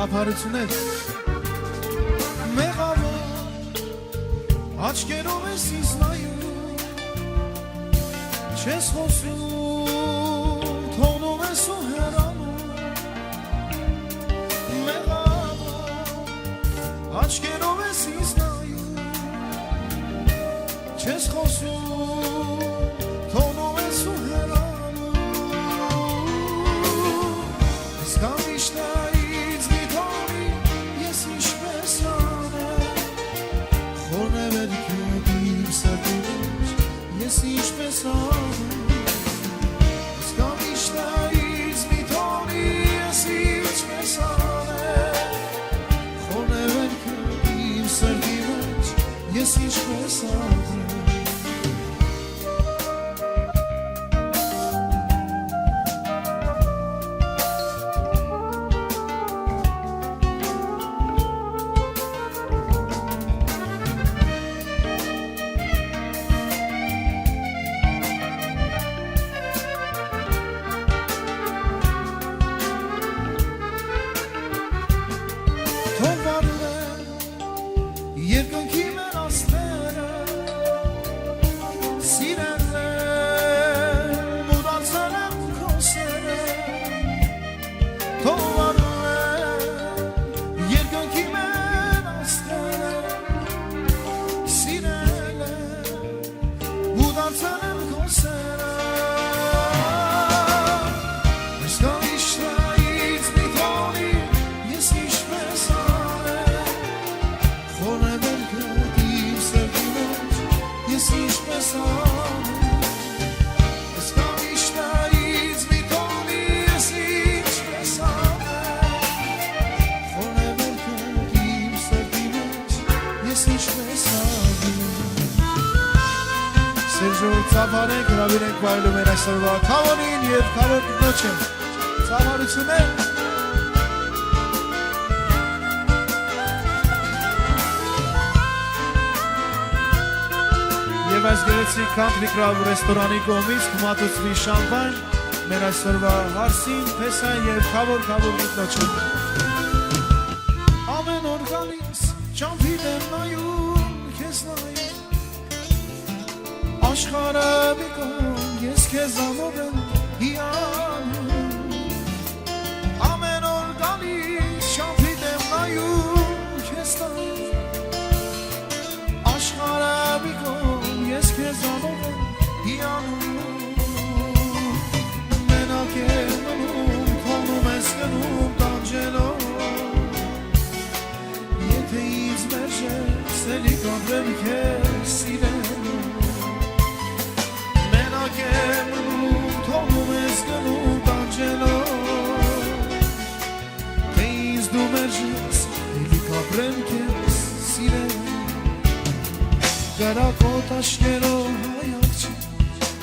Ծափարություններ Մեղավոր Աչկերով ես ինձ նայում Չես խոսում Թողնում ես ու հեռանում Մեղավոր Աչկերով ես ինձ նայում Չես խոսում Թողնում ես ու հեռանում Սկամիշտայից մի թողի Ես ինչպես անեմ Խորն է վերքետ իմ սրտի մեջ Ես ինչպես անեմ Սկամիշտայից մի թողի Ես ինչպես անեմ Խորն է վերքետ իմ սրտի մեջ Ես ինչպես անեմ Երկնքի մեր աստերը Սիրել եմ ու դարձել եմ քո սերը Թողարել եմ Երկնքի մեր աստերը Սիրել եմ ու դարձել եմ քո սերը Ծափարենք, հրավիրենք վայելում են այսօրվա քավոնին և քավոր կնոջը ծափարություններ Եվ այս գերեցիկ Country Club ռեստորանի կողմից կմատուցվի շամպայն մեր այսօրվա հարսին, փեսան և քավոր կնոջը Ամեն օր գալիս ճամփին եմ նայում, քեզ նայում Աշխարհը մի կողմ, ես քեզ ամոթ եմ հիանում Ամեն օր գալիս ճամփին եմ նայում, քեզ նայում Աշխարհը մի կողմ, ես քեզ ամոթ եմ հիանում Մենակ եմ մնում, թողնում ես գնում տանջելով Եթե ինձ մերժես, էլի կապրեմ քեզ սիրելով Թողնում ես գնում տանջելով Թե ինձ դու մերժես, էլի կապրեմ քեզ սիրել Կրակոտ աշկերով հայարջի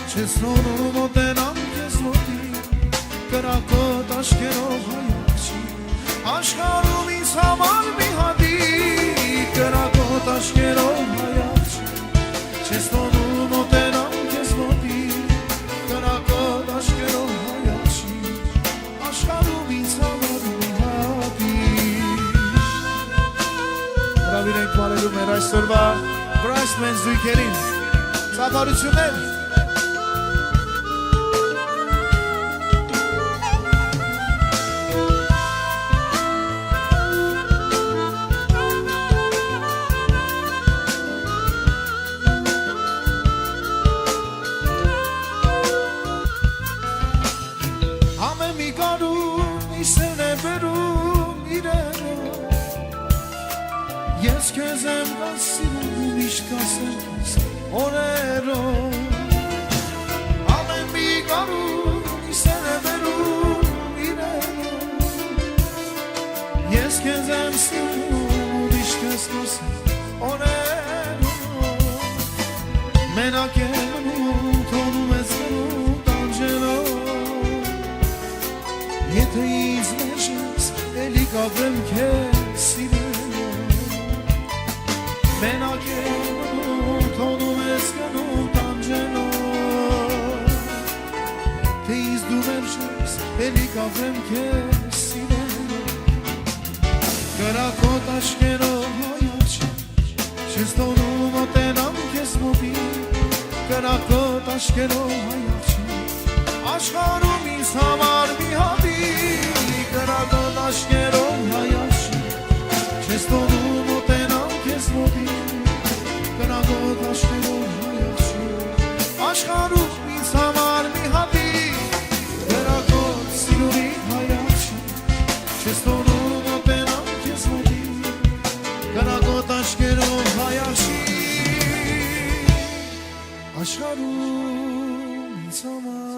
Չես նոնում մոտենամ քեզ մոտի Կրակոտ աշկերով հայարջի Աշխարհում ինձ համար մի հատի Կրակոտ աշկերով հայարջի Չես նոնում մոտենամ քեզ մոտի Կրակոտ աշկերով հայարջի Աշխարհում ինձ համար մի հատի Հրավիրենք մարելու մեր այսօրվա Բրայսմեն զույգերին Ծափարություններ Ես քեզ եմ գասինում միշտ կասեմ քեզ օրերով Ամեն մի գարուն իսեր է վերում իրերով Ես քեզ եմ սիրում միշտ կես կասեմ օրերով Մենակ եմ մնում թողնում ես գնում տանջելով Եթե ինձ մերժես էլի կապրեմ քեզ սիրել Մենակ եմ թողնում ես գնում տանջելով Թե ինձ դու մերժես էլի կապրեմ քեզ սիրել Կրակոտ աշկերով հայարջի Չես տոնում մոտենամ կեզ մոտի Կրակոտ աշկերով հայարջի Աշխարում ինձ համար մի հատի Կրակոտ աշկերով հայարջի Չես տոնում մոտենամ կեզ մոտի Կրակոտ աշկերով հայարջի Աշխարում ինձ համար մի հատի Կրակոտ սիրունի հայարջի Չես տոնում մոտենամ կեզ մոտի Կրակոտ աշկերով հայարջի Աշխարում ինձ համար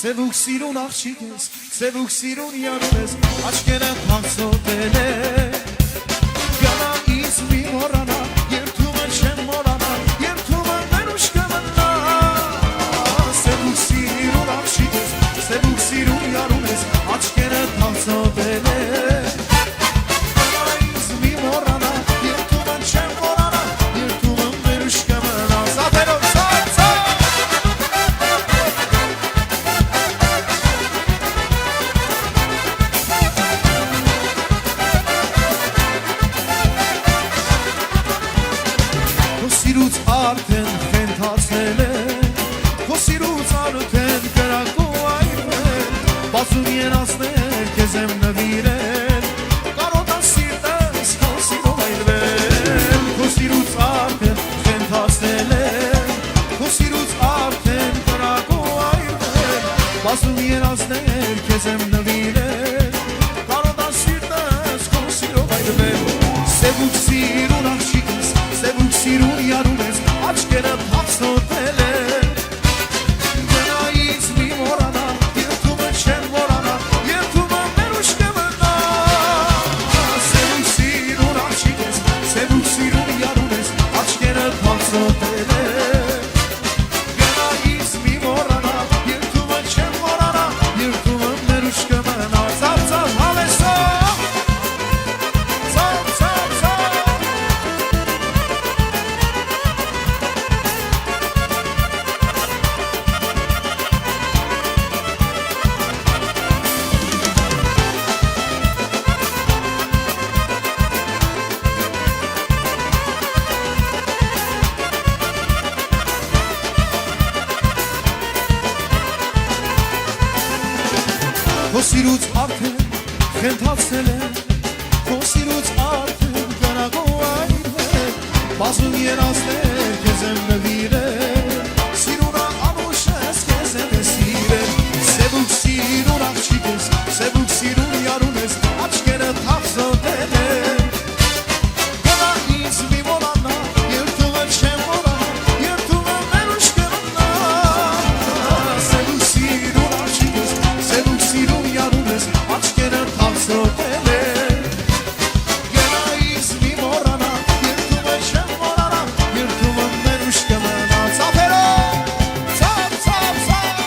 Սևուկ սիրուն աղջիկ ես, սևուկ սիրուն յարում ես, աչքերը փախսոտել է Գանա ինձ մի մորանա, երդումը չեմ մորանա, երդումը ներուշ կմնա Սևուկ սիրուն աղջիկ ես, սևուկ սիրուն յարում ես, աչքերը փախսոտել է Գանա ինձ մի մորանա, երդումը չեմ մորանա, երդումը ներուշ կմնա Զատերով Սիրուց արդեն խենթացել է Քո սիրուց արդեն կրակու այրվել Բացում երասներ կեզ եմ նվիրել Կարոտան սիրտս քո սիրով այրվել Քո սիրուց արդեն խենթացել է Քո սիրուց արդեն կրակու այրվել Բացում երասներ կեզ եմ նվիրել Կարոտան սիրտս քո սիրով այրվել Սևուկ սիրուն աղջիկ ես Սևուկ սիրուն յարում ես, աչքերը փախսոտել է Գնա ինձ մի մորանա, երդումը չեմ մորանա, երդումը ներուշ կմնա Սևուկ սիրուն աղջիկ ես, սևուկ սիրուն յարում ես, աչքերը փախսոտել է Գնա ինձ մի մորանա, երդումը չեմ մորանա, երդումը ներուշ կմնա Ծավ, ծավ, հավեսո Քո սիրուց արդեն խենթացել է Քո սիրուց արդեն կրակու այրվել Բազում երասներ կեզ եմ նվիրել Սիրունա անուշ ես կեզ եմ սիրել Սևուկ սիրուն աղջիկ ես, սևուկ սիրուն յարում ես Աչքերը թախսոտել է Գնա ինձ մի մորանա, երդումը չեմ մորանա Երդումը ներուշ կմնա Սևուկ սիրուն աղջիկ ես, սևուկ սիրուն յարում ես Աչքերը թախսոտել է Գնա ինձ մի մորանա, երդումը չեմ մորանա Երդումը ներուշ կմնա Ծափերով, ծափ, ծափ, ծափ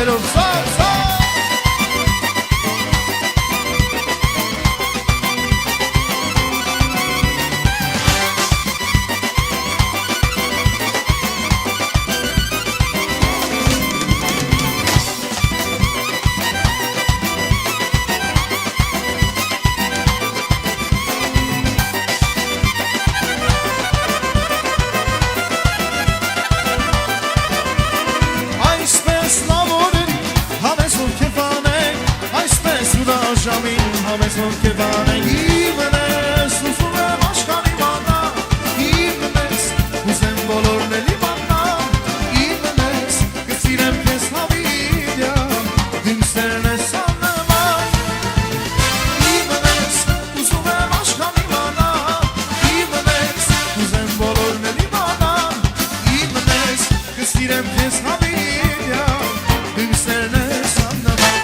Սավերով սա Ժամին համես որ կեվան է իմ ես ուզում եմ աշխան իմանա իմ ես ուզեմ բոլորն էլ իմանա իմ ես կսիրեմ կես հավիդյա դիմսերն ես աննման իմ ես ուզում եմ աշխան իմանա իմ ես ուզեմ բոլորն էլ իմանա իմ ես կսիրեմ կես հավիդյա դիմսերն ես աննման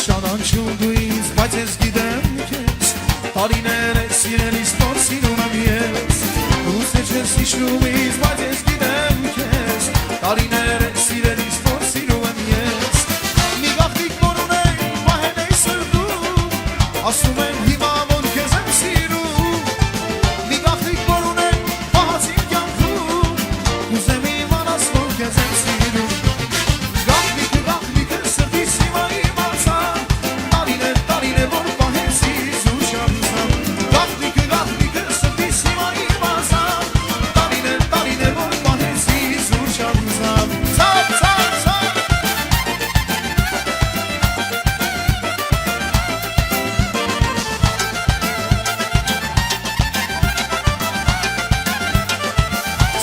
Շանանչում դու ինձ, բայց ես գիտեմ քեզ Տարիներ ես սիրելիս, որ սիրում եմ ես Դու չես հիշում ինձ, բայց ես գիտեմ քեզ Տարիներ ես սիրելիս, որ սիրում եմ ես Մի գաղտնիք որ ունեմ, պահել էի սրտում Ասում եմ հիմա, որ քեզ եմ սիրում Մի գաղտնիք որ ունեմ, պահած իմ կյանքում Ուզեմ իմանաս, որ քեզ եմ սիրում Գաղտնիքը սրտիս հիմա իմացա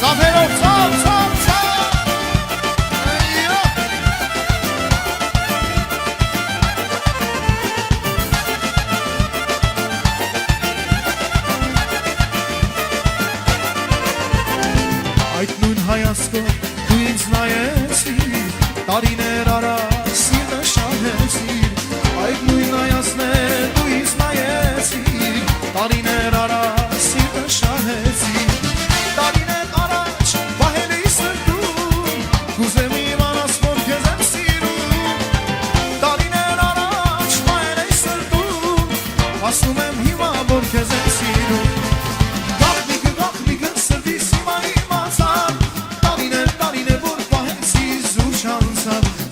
Սավերով Այդ նույն հայացքով դու ինձ նայեցիր Տարիներ առաջ սիրտը շահեցիր Այդ նույն հայացքով դու ինձ նայեցիր Տարիներ առաջ սիրտը շահեցիր Տարիներ առաջ պահել էի սրտում Կուզեմ իմանաս, որ քեզ եմ սիրում Տարիներ առաջ պահել էի սրտում Ասում եմ հիմա, որ քեզ եմ սիրում Գաղտնիքը սրտիս հիմա իմացա Տարիներ որ պահեցի զուր չանցավ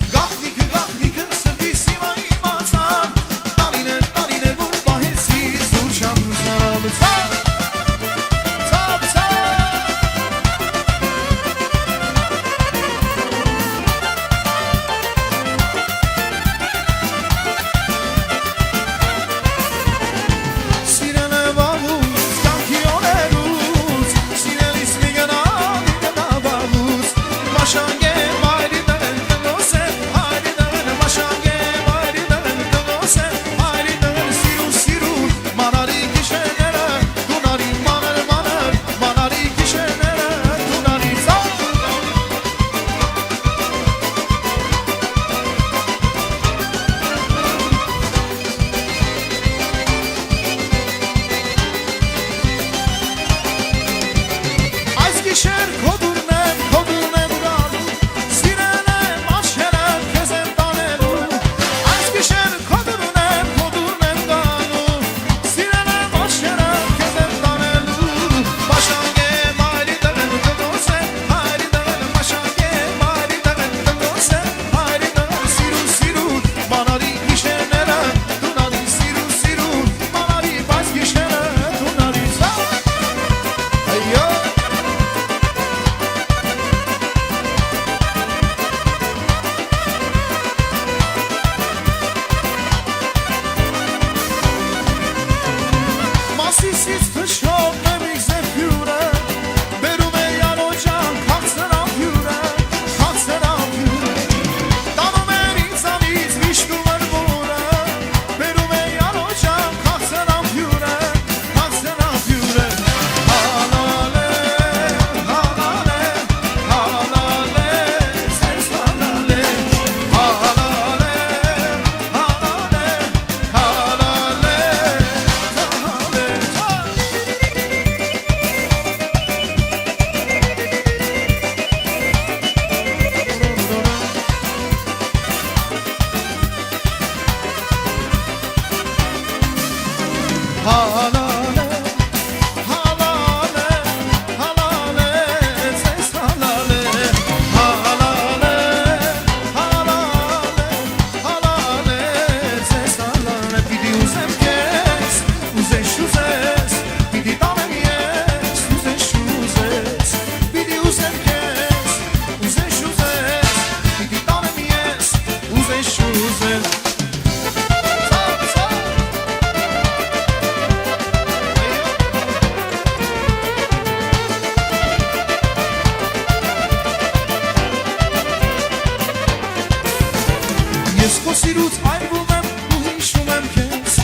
Ես քո սիրուց այրվում եմ ու հիշում եմ քեզ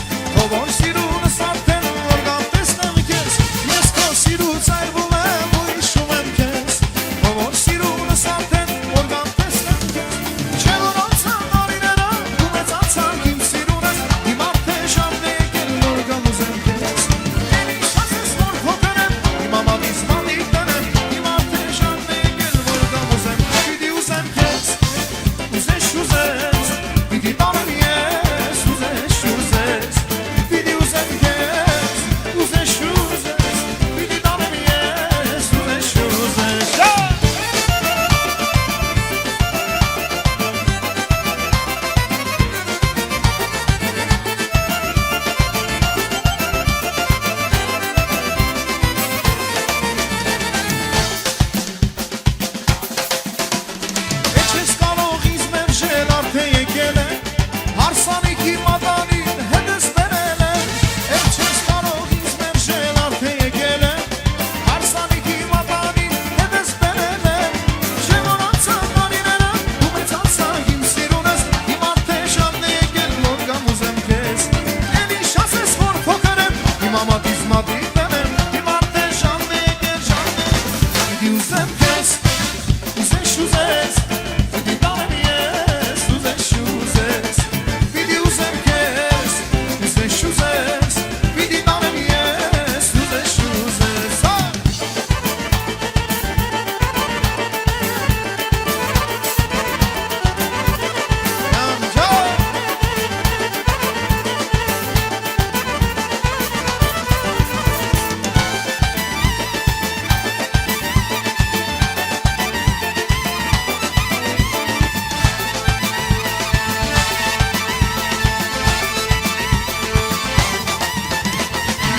Ով որ սիրունս արդեն օրգան տեսնեմ քեզ Ես քո սիրուց այրվում եմ ու հիշում եմ քեզ Ով որ սիրունս արդեն օրգան տեսնեմ քեզ Չէ որ անցան տարիները ու մեծացան իմ սիրունս Իմ արդեն ժամն է եկել որ գամ ուզեմ քեզ Էլի ասես որ փոքր եմ իմ ամալից մալիկ տնեմ Իմ արդեն ժամն է եկել որ գամ ուզեմ Պիտի ուզեմ քեզ Ուզես ուզես Պիտի տանեմ ես, ուզես, ուզես Պիտի ուզեմ քեզ, ուզես, ուզես Պիտի տանեմ ես, ուզես, ուզես Էջ ես կարող ինձ մերժել արդեն եկել է Հարսանիքի մատանին հետս բերել է Էջ ես կարող ինձ մերժել արդեն եկել է Հարսանիքի մատանին հետս բերել է Չէ որ անցան տարիները ու մեծացա իմ սիրունս Իմ արդեն ժամն է եկել որ գամ ուզեմ քեզ Էլի ասես որ փոքր եմ իմ ամատից մատիկ տնեմ Իմ արդեն ժամն է եկել ժամն է Պիտի ուզեմ քեզ Ուզես ուզես Պիտի տանեմ ես Ուզես ուզես Պիտի ուզեմ քեզ Ուզես ուզես Պիտի տանեմ ես Ուզես ուզես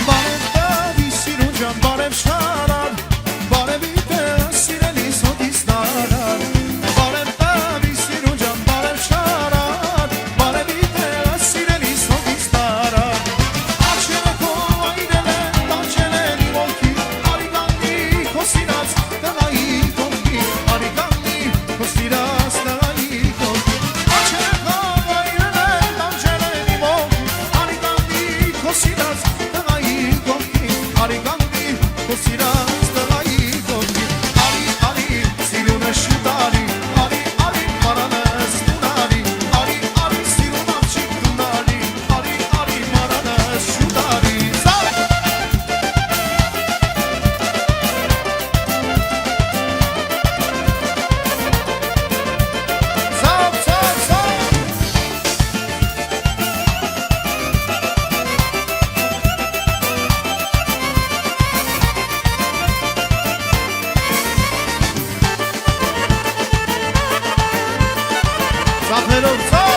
Բարև տավի սիրուն ջան, բարև շարար Բարև իտես սիրելիս հոտիս տարար Բարև տավի սիրուն ջան, բարև շարար Բարև իտես սիրելիս հոտիս տարար Աչերը քո այրել են, տանջել են իմ ոգի Արի կանգնի քո սիրած տղայի կողքի Արի կանգնի քո սիրած տղայի կողքի Աչերը քո այրել են, տանջել են իմ ոգի Արի կանգնի քո սիրած տղայի կողքի Արի կանգնի քո սիրած տղայի կողքի Արի, արի, սիրունը շուտ արի Արի, արի, մարանս տունարի Արի, արի, սիրուն աղջիկ տունարի Արի, արի, մարանս շուտ արի Զավ, զավ, զավ Զավներով, զավ